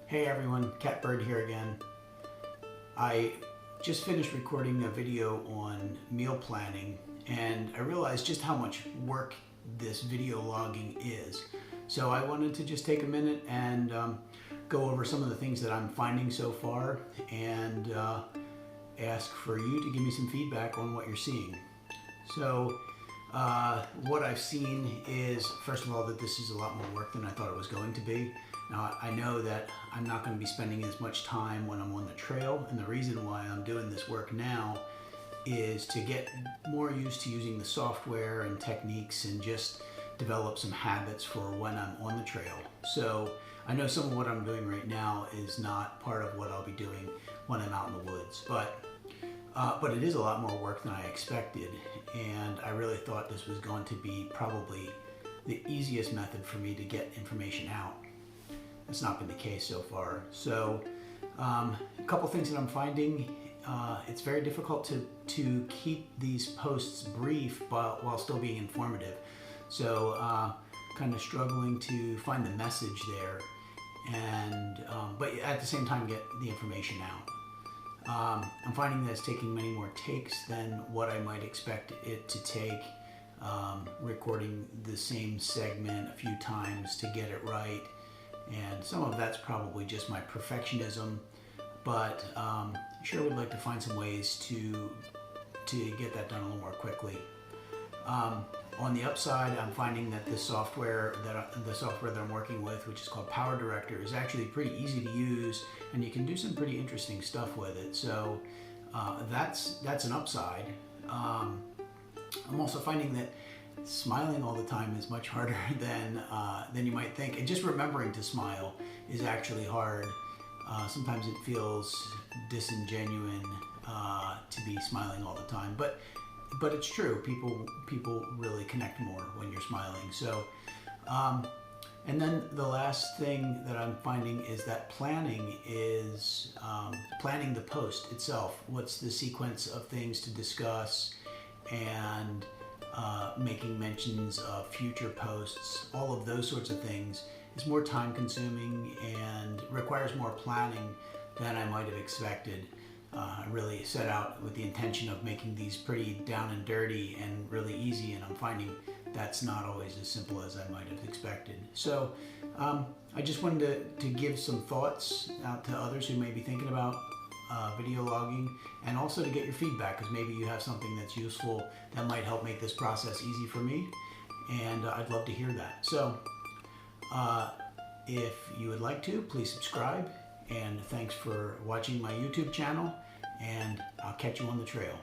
Hey everyone, Catbird here again. I just finished recording a video on meal planning and I realized just how much work this video logging is. So I wanted to just take a minute and go over some of the things that I'm finding so far and ask for you to give me some feedback on what you're seeing. So what I've seen is, first of all, that this is a lot more work than I thought it was going to be. Now, I know that I'm not going to be spending as much time when I'm on the trail, and the reason why I'm doing this work now is to get more used to using the software and techniques and just develop some habits for when I'm on the trail. So I know some of what I'm doing right now is not part of what I'll be doing when I'm out in the woods, but it is a lot more work than I expected, and I really thought this was going to be probably the easiest method for me to get information out. That's not been the case so far. So a couple things that I'm finding, it's very difficult to keep these posts brief while still being informative. So kind of struggling to find the message there, and but at the same time get the information out. I'm finding that it's taking many more takes than what I might expect it to take, recording the same segment a few times to get it right. And some of that's probably just my perfectionism, but I sure would like to find some ways to get that done a little more quickly. On the upside, I'm finding that the software that I'm working with, which is called PowerDirector, is actually pretty easy to use, and you can do some pretty interesting stuff with it. So that's an upside. I'm also finding that smiling all the time is much harder than you might think, and just remembering to smile is actually hard. Sometimes it feels disingenuous to be smiling all the time, but it's true. People really connect more when you're smiling. So, and then the last thing that I'm finding is that planning the post itself. What's the sequence of things to discuss, and making mentions of future posts, all of those sorts of things is more time consuming and requires more planning than I might have expected. I really set out with the intention of making these pretty down and dirty and really easy, and I'm finding that's not always as simple as I might have expected. So I just wanted to give some thoughts out to others who may be thinking about video logging, and also to get your feedback, because maybe you have something that's useful that might help make this process easy for me, and I'd love to hear that. So if you would like to, please subscribe, and thanks for watching my YouTube channel, and I'll catch you on the trail.